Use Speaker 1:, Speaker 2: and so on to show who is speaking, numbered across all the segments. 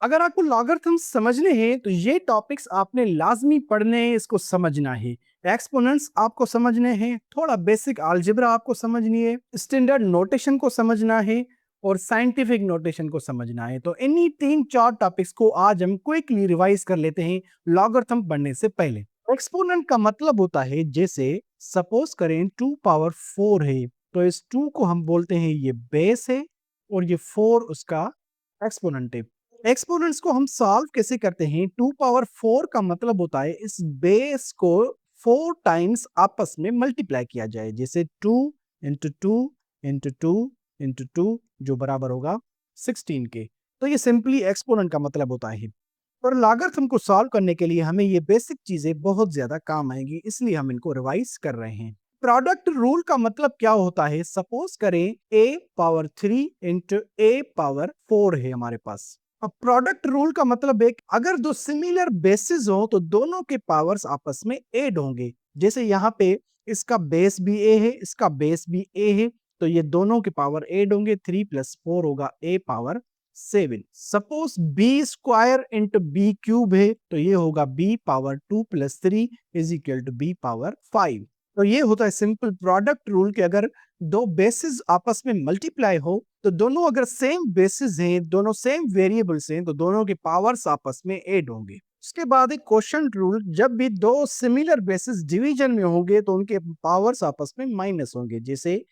Speaker 1: अगर आपको लॉगरिथम्स समझने हैं तो ये टॉपिक्स आपने लाजमी पढ़ने हैं, इसको समझना है। एक्सपोनेंट्स आपको समझने हैं, थोड़ा बेसिक अलजेब्रा आपको समझनी है, स्टैंडर्ड नोटेशन को समझना है और साइंटिफिक नोटेशन को समझना है। तो इन्हीं 3-4 टॉपिक्स को आज हम क्विकली रिवाइज कर लेते हैं लॉगरिथम पढ़ने से पहले। एक्सपोनेंट का मतलब होता है, जैसे सपोज करें 2 पावर 4 है, तो इस 2 को हम बोलते हैं ये बेस है और ये 4 उसका एक्सपोनेंट है। एक्सपोनेंट्स को हम सॉल्व कैसे करते हैं? 2 पावर 4 का मतलब होता है इस बेस को 4 टाइम्स आपस में मल्टीप्लाई किया जाए, जैसे 2 इंटू 2 इंटू 2 इंटू 2 जो बराबर होगा 16 के। तो ये सिंपली एक्सपोनेंट का मतलब होता है। पर लॉगरिथम को सॉल्व करने के लिए हमें ये बेसिक चीजें बहुत ज्यादा काम आएंगी, इसलिए हम इनको रिवाइज कर रहे हैं। प्रोडक्ट रूल का मतलब क्या होता है? सपोज करें a power 3 into a power 4 है हमारे पास। अब प्रोडक्ट रूल का मतलब है कि अगर दो सिमिलर बेसिस हो तो दोनों के पावर्स आपस में ऐड होंगे। जैसे यहाँ पे इसका बेस भी a है, इसका बेस भी a है, तो ये दोनों के पावर ऐड होंगे। 3 प्लस 4 होगा a power 7। Suppose b square into b cube है, तो ये होगा b power 2 plus 3 is equal to b power 5। तो ये होता है सिंपल प्रोडक्ट रूल कि अगर दो बेसिस आपस में मल्टीप्लाई हो तो दोनों अगर सेम बेसिस हैं, दोनों सेम वेरिएबल्स हैं, तो दोनों के पावर्स आपस में ऐड होंगे। उसके बाद एक क्वोशंट रूल, जब भी दो सिमिलर बेसिस डिवीजन में होंगे तो उनके पावर्स आपस में माइनस होंगे। जैसे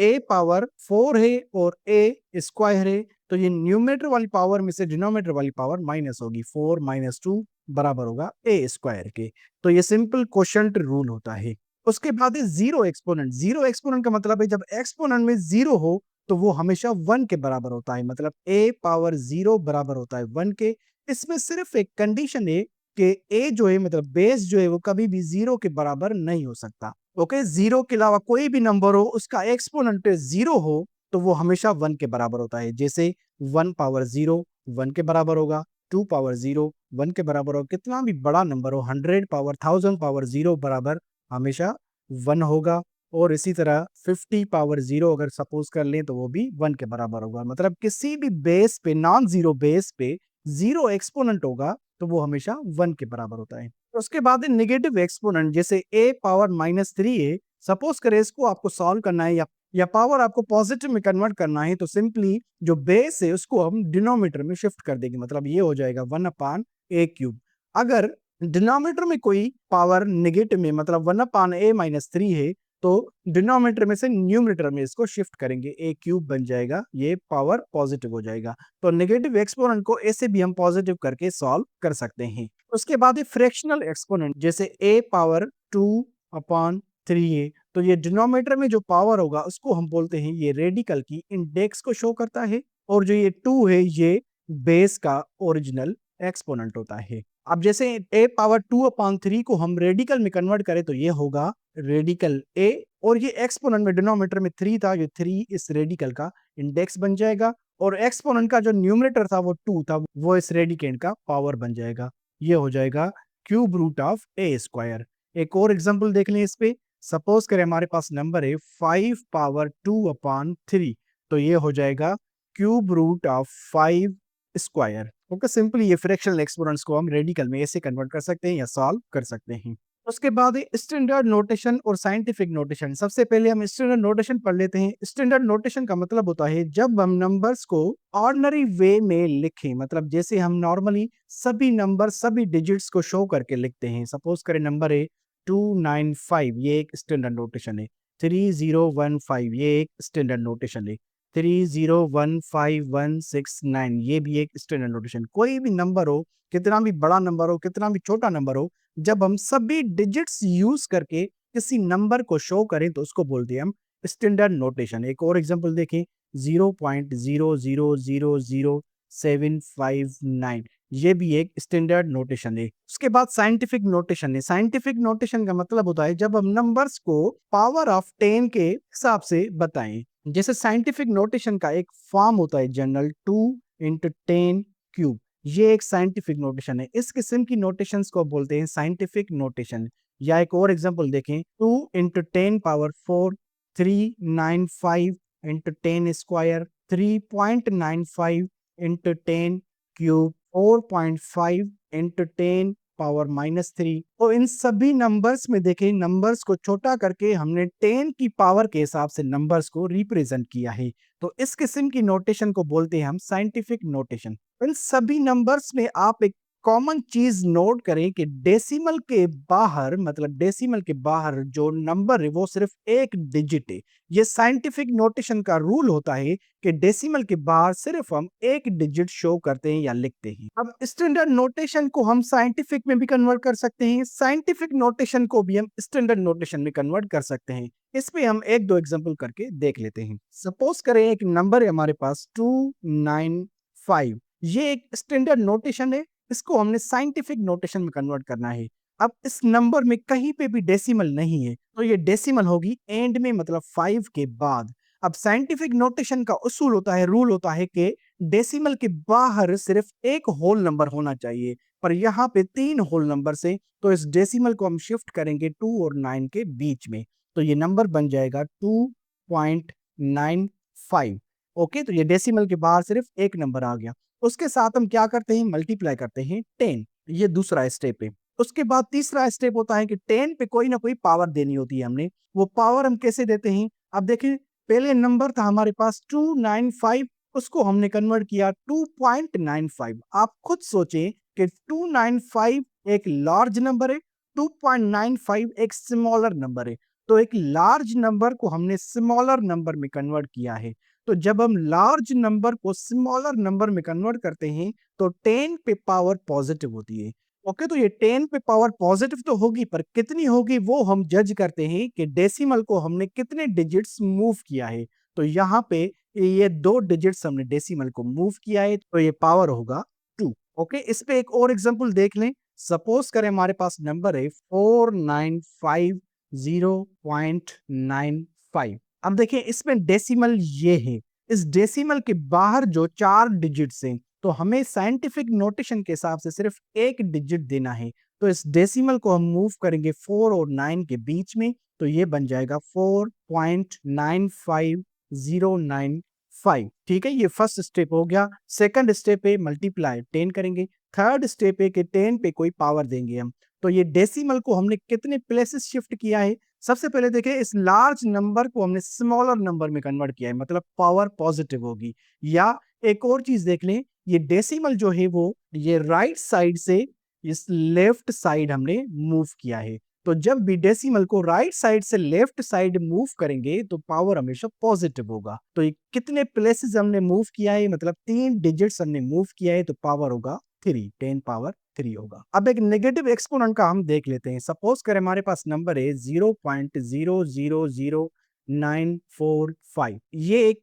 Speaker 1: a पावर 4 है और a स्क्वायर है, तो ये न्यूमरेटर वाली पावर में से डिनोमिनेटर वाली पावर माइनस होगी। 4 माइनस 2 बराबर होगा a स्क्वायर के। तो ये सिंपल क्वोशंट रूल होता है। उसके बाद है जीरो एक्सपोनेंट। जीरो एक्सपोनेंट का मतलब है जब एक्सपोनेंट में जीरो हो तो वो हमेशा 1 के बराबर होता है, मतलब a पावर 0 बराबर होता है 1 के। इसमें सिर्फ एक कंडीशन है कि a जो है मतलब बेस जो है वो कभी भी 0 के बराबर नहीं हो सकता। ओके, 0 के अलावा कोई भी नंबर हो उसका एक्सपोनेंट 0 हो तो वो हमेशा 1 के बराबर होता है। जैसे 1 पावर 0 1 के बराबर होगा, 2 पावर 0 1 के बराबर हो, कितना भी बड़ा नंबर हो, 100 पावर 1000 पावर 0 बराबर हमेशा 1 होगा। और इसी तरह 50 पावर 0 अगर सपोज कर लें तो वो भी 1 के बराबर होगा। मतलब किसी भी बेस पे, नॉन जीरो बेस पे जीरो एक्सपोनेंट होगा तो वो हमेशा 1 के बराबर होता है। उसके बाद नेगेटिव एक्सपोनेंट, जैसे a पावर -3 है, सपोज करें इसको आपको सॉल्व करना है या पावर आपको पॉजिटिव में कन्वर्ट करना है, तो सिंपली जो बेस है उसको हम डिनोमिनेटर में शिफ्ट कर देंगे, मतलब ये हो जाएगा 1 अपान a क्यूब। अगर डिनोमिनेटर में कोई पावर नेगेटिव में मतलब 1 अपान a -3 है, तो डिनोमिनेटर में से न्यूमरेटर में इसको शिफ्ट करेंगे, a क्यूब बन जाएगा, ये पावर पॉजिटिव हो जाएगा। तो नेगेटिव एक्सपोनेंट को ऐसे भी हम पॉजिटिव करके सॉल्व कर सकते हैं। उसके बाद ये फ्रैक्शनल एक्सपोनेंट, जैसे a पावर 2 अपॉन 3 है, तो ये डिनोमिनेटर में जो पावर होगा उसको हम बोलते हैं ये रेडिकल की इंडेक्स को शो करता है, और जो ये 2 है ये बेस का ओरिजिनल एक्सपोनेंट होता है। अब जैसे a पावर 2 अपॉन 3 को हम रेडिकल में कन्वर्ट करें तो ये होगा रेडिकल a, और ये एक्सपोनेंट में डिनोमिनेटर में 3 था, ये 3 इस रेडिकल का इंडेक्स बन जाएगा, और एक्सपोनेंट का जो न्यूमरेटर था वो 2 था, वो इस रेडिकेंड का पावर बन जाएगा। ये हो जाएगा cube root of a square. एक और एग्जांपल देख लें इस पे। सपोज करें हमारे पास नंबर है 5 पावर 2 अपॉन 3, तो ये हो जाएगा cube root of 5 square. Okay, simply ये फ्रैक्शनल एक्सपोनेंट्स को हम रेडिकल में ऐसे कन्वर्ट कर सकते हैं या सॉल्व कर सकते हैं। उसके बाद स्टैंडर्ड नोटेशन और साइंटिफिक नोटेशन। सबसे पहले हम स्टैंडर्ड नोटेशन पढ़ लेते हैं। स्टैंडर्ड नोटेशन का मतलब होता है जब हम नंबर्स को ऑर्डिनरी वे में लिखें, मतलब जैसे हम नॉर्मली सभी नंबर सभी डिजिट्स को शो करके लिखते हैं। सपोज करें नंबर है 295, ये एक स्टैंडर्ड नोटेशन है। 3015, ये एक स्टैंडर्ड नोटेशन है। 3015169, ये भी एक स्टैंडर्ड नोटेशन। कोई भी नंबर हो, कितना भी बड़ा नंबर हो, कितना भी छोटा नंबर हो, जब हम सभी डिजिट्स यूज करके किसी नंबर को शो करें तो उसको बोलते हैं हम स्टैंडर्ड नोटेशन। एक और एग्जांपल देखें, 0.0000759, ये भी एक स्टैंडर्ड नोटेशन है। उसके बाद साइंटिफिक नोटेशन है। साइंटिफिक नोटेशन का मतलब होता है जब हम नंबर्स को पावर ऑफ 10 के हिसाब से बताएं। जैसे साइंटिफिक नोटेशन का एक फॉर्म होता है जनरल, 2 × 10⁵। ये एक साइंटिफिक नोटेशन है। इस किस्म की नोटेशंस को बोलते हैं साइंटिफिक नोटेशन। या एक और एग्जांपल देखें, 2 × 10⁴, 395 × 10 square, 3.95 into 10 cube, 4.5 into 10 power -3। तो इन सभी नंबर्स में देखिए, नंबर्स को छोटा करके हमने 10 की पावर के हिसाब से नंबर्स को रिप्रेजेंट किया है। तो इस किस्म की नोटेशन को बोलते हैं हम साइंटिफिक नोटेशन। इन सभी नंबर्स में आप एक कॉमन चीज नोट करें कि डेसिमल के बाहर, मतलब डेसिमल के बाहर जो नंबर है वो सिर्फ एक डिजिट है। ये साइंटिफिक नोटेशन का रूल होता है कि डेसिमल के बाहर सिर्फ हम एक डिजिट शो करते हैं या लिखते हैं। अब स्टैंडर्ड नोटेशन को हम साइंटिफिक में भी कन्वर्ट कर सकते हैं, साइंटिफिक नोटेशन को भी हम स्टैंडर्ड नोटेशन में कन्वर्ट कर सकते हैं। इस पे हम एक दो एग्जांपल करके देख लेते हैं। सपोज करें एक नंबर है हमारे पास 295। ये एक स्टैंडर्ड नोटेशन है, इसको हमने साइंटिफिक नोटेशन में कन्वर्ट करना है। अब इस नंबर में कहीं पे भी डेसिमल नहीं है, तो ये डेसिमल होगी एंड में, मतलब 5 के बाद। अब साइंटिफिक नोटेशन का उसूल होता है, रूल होता है कि डेसिमल के बाहर सिर्फ एक होल नंबर होना चाहिए, पर यहाँ पे 3 होल नंबर से, तो इस डेसिमल को हम शिफ्ट करेंगे 2 और 9 के बीच में, तो ये नंबर बन जाएगा 2.95। ओके, तो ये डेसिमल के बाहर सिर्फ एक नंबर आ गया। उसके साथ हम क्या करते हैं, मल्टीप्लाई करते हैं 10। ये दूसरा स्टेप है। उसके बाद तीसरा स्टेप होता है कि 10 पे कोई ना कोई पावर देनी होती है हमने। वो पावर हम कैसे देते हैं, अब देखिए, पहले नंबर था हमारे पास 295, उसको हमने कन्वर्ट किया 2.95। आप खुद सोचें कि 295 एक लार्ज नंबर है, 2.95 एक स्मॉलर नंबर है। तो एक लार्ज नंबर को हमने स्मॉलर नंबर में कन्वर्ट किया है। तो जब हम लार्ज नंबर को स्मॉलर नंबर में कन्वर्ट करते हैं, तो 10 पे पावर पॉजिटिव होती है। ओके, तो ये 10 पे पावर पॉजिटिव तो होगी, पर कितनी होगी वो हम जज करते हैं कि डेसिमल को हमने कितने डिजिट्स मूव किया है। तो यहाँ पे ये 2 डिजिट्स हमने डेसिमल को मूव किया है, तो ये पावर होगा 2। ओके, इस पे एक और एग्जांपल देख लें। सपोज करें हमारे पास नंबर है 4950.95। अब देखिए, इसमें डेसिमल ये है। इस डेसिमल के बाहर जो 4 डिजिट्स हैं, तो हमें साइंटिफिक नोटेशन के हिसाब से सिर्फ एक डिजिट देना है। तो इस डेसिमल को हम मूव करेंगे 4 और 9 के बीच में, तो ये बन जाएगा 4.95095। ठीक है, ये फर्स्ट स्टेप हो गया। सेकंड स्टेप है मल्टीप्लाई 10 करेंगे। थर्ड स्टेप है कि 10 पे कोई पावर देंगे हम। तो ये डेसिमल को हमने कितने प्लेसेस शिफ्ट किया है, सबसे पहले देखिए, इस लार्ज नंबर को हमने स्मॉलर नंबर में कन्वर्ट किया है, मतलब पावर पॉजिटिव होगी। या एक और चीज देख लें, ये डेसिमल जो है वो ये राइट साइड से इस लेफ्ट साइड हमने मूव किया है। तो जब भी डेसिमल को राइट साइड से लेफ्ट साइड मूव करेंगे, तो पावर हमेशा पॉजिटिव होगा। तो ये कितने प्लेसेस हमने मूव किया है, मतलब 3 डिजिट्स हमने मूव किया है, तो पावर होगा 3, 10 पावर 3 होगा। अब एक नेगेटिव एक्सपोनेंट का हम देख लेते हैं। सपोज करें हमारे पास नंबर है 0.000945। ये एक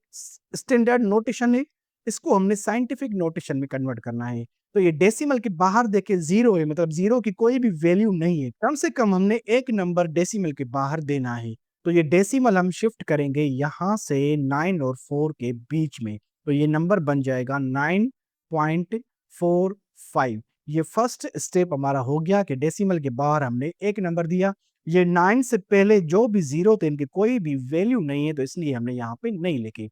Speaker 1: स्टैंडर्ड नोटेशन है, इसको हमने साइंटिफिक नोटेशन में कन्वर्ट करना है। तो ये डेसिमल के बाहर देखिए 0 है, मतलब 0 की कोई भी वैल्यू नहीं है। कम से कम हमने एक नंबर डेसिमल के बाहर देना है। तो ये डेसिमल हम शिफ्ट करेंगे यहाँ से 9 और 4 के बीच में, तो ये नंबर बन जाएगा 9.45। ये फर्स्ट स्टेप हमारा हो गया कि डेसिमल के बाहर हमने एक नंबर दिया। ये 9 से पहले जो भी 0 थे, इनकी कोई भी वैल्यू नहीं है, तो इसलिए हमने यहाँ पे नहीं लिखी।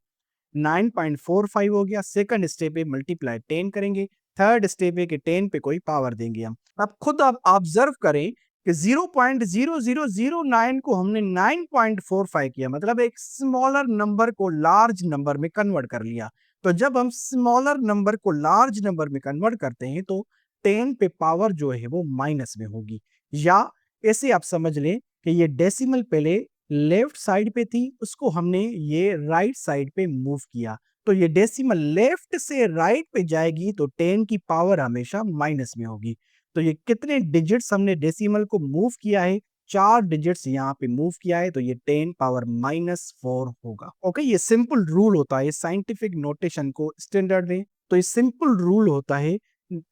Speaker 1: 9.45 हो गया। सेकंड स्टेप पे मल्टीप्लाई 10 करेंगे। थर्ड स्टेप है कि 10 पे कोई पावर देंगे हम। अब खुद आप ऑब्जर्व करें कि 0.0009 को हमने 9.45 किया, मतलब एक स्मॉलर नंबर को लार्ज नंबर में कन्वर्ट कर लिया। तो जब हम स्मॉलर नंबर को लार्ज नंबर में कन्वर्ट करते हैं, तो 10 पे पावर जो है वो माइनस में होगी। या ऐसे आप समझ लें कि ये डेसिमल पहले लेफ्ट साइड पे थी, उसको हमने ये राइट साइड पे मूव किया, तो ये डेसिमल लेफ्ट से राइट पे जाएगी, तो 10 की पावर हमेशा माइनस में होगी। तो ये कितने डिजिट्स हमने डेसिमल को मूव किया है, 4 डिजिट्स यहाँ पे मूव किया है, तो ये 10 पावर -4 होगा। ओके, ये सिंपल रूल होता है साइंटिफिक नोटेशन को स्टैंडर्ड में। तो ये सिंपल रूल होता है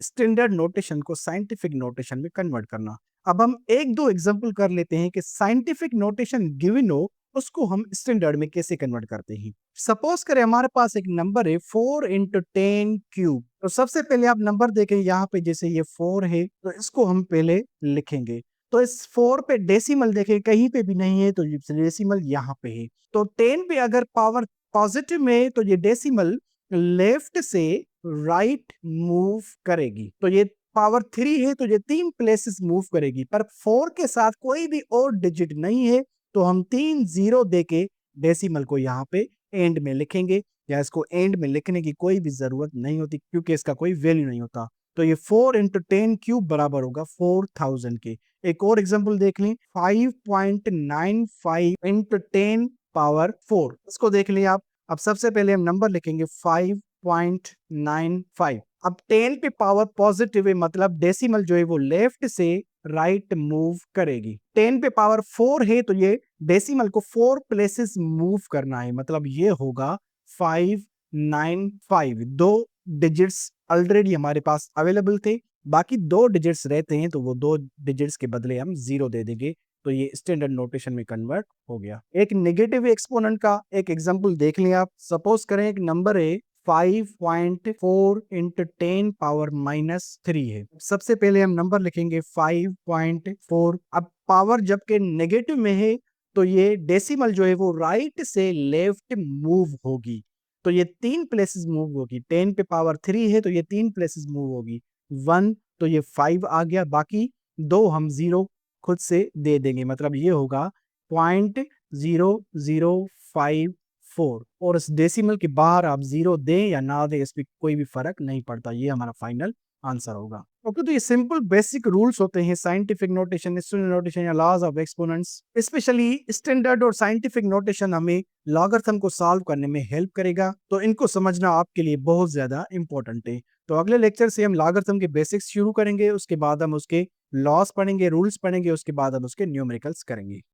Speaker 1: स्टैंडर्ड नोटेशन को साइंटिफिक नोटेशन में कन्वर्ट करना। अब हम एक दो एग्जांपल कर लेते हैं कि साइंटिफिक नोटेशन गिवन हो, उसको हम स्टैंडर्ड में कैसे कन्वर्ट करते हैं। सपोज करें हमारे पास एक नंबर है 4 इंटू 10 क्यूब। तो सबसे पहले आप नंबर देखें, यहाँ पे जैसे ये 4 है, तो इसको हम पहले लिखेंगे। तो इस 4 पे डेसिमल देखें, कहीं पे भी नहीं है, तो ये डेसिमल यहाँ पे है। तो 10 पे अगर पावर पॉजिटिव में है, तो ये डेसिमल लेफ्ट से राइट मूव करेगी। तो ये पावर 3 है तो ये 3 प्लेसेस मूव करेगी, पर 4 के साथ कोई भी और डिजिट नहीं है, तो हम 3 जीरो देके डेसिमल को यहाँ पे एंड में लिखेंगे, या इसको एंड में लिखने की कोई भी जरूरत नहीं होती क्योंकि इसका कोई वैल्यू नहीं होता। तो ये 4 इंटू 10 क्यूब बराबर होगा 4000 के। एक और एग्जांपल देख लें, 5.95 इंटू 10 पावर 4, इसको देख लें आप। अब सबसे पहले हम नंबर लिखेंगे 5.95। अब 10 पे पावर पॉजिटिव है, मतलब डेसिमल जो है वो लेफ्ट से राइट मूव करेगी। 10 पे पावर 4 है तो ये डेसिमल को 4 प्लेसेस मूव करना है, मतलब ये होगा 595। दो डिजिट्स ऑलरेडी हमारे पास अवेलेबल थे, बाकी 2 डिजिट्स रहते हैं, तो वो 2 डिजिट्स के बदले हम 0 दे देंगे, तो ये स्टैंडर्ड नोटेशन में कन्वर्ट हो गया। एक नेगेटिव एक्सपोनेंट का एक एग्जांपल देख लें आप। सपोज करें एक नंबर है 5.4 इंटू 10 पावर -3 है। सबसे पहले हम नंबर लिखेंगे 5.4। अब पावर जबकि नेगेटिव में है तो ये डेसिमल जो है वो राइट से लेफ्ट मूव होगी, तो ये 3 प्लेसेस मूव होगी। 10 पे पावर 3 है तो ये 3 प्लेसेस मूव होगी। 1 तो ये 5 आ गया, बाकी 2 हम 0 खुद से दे देंगे, मतलब ये होगा 0.0054। और इस डेसिमल के बाहर आप 0 दें या ना दें, इस पर कोई भी फर्क नहीं पड़ता, ये हमारा फाइनल आंसर होगा। ओके, तो ये सिंपल बेसिक रूल्स होते हैं साइंटिफिक नोटेशन, स्टैंडर्ड नोटेशन या laws of exponents. Specially standard और साइंटिफिक नोटेशन हमें लॉगरिथम को सॉल्व करने में हेल्प करेगा, तो इनको समझना आपके लिए बहुत ज्यादा इंपॉर्टेंट है। तो अगले लेक्चर से हम लॉगरिथम के बेसिक्स शुरू करेंगे, उसके बाद हम उसके लॉस पढ़ेंगे, रूल्स पढ़ेंगे, उसके बाद हम उसके न्यूमेरिकल्स करेंगे।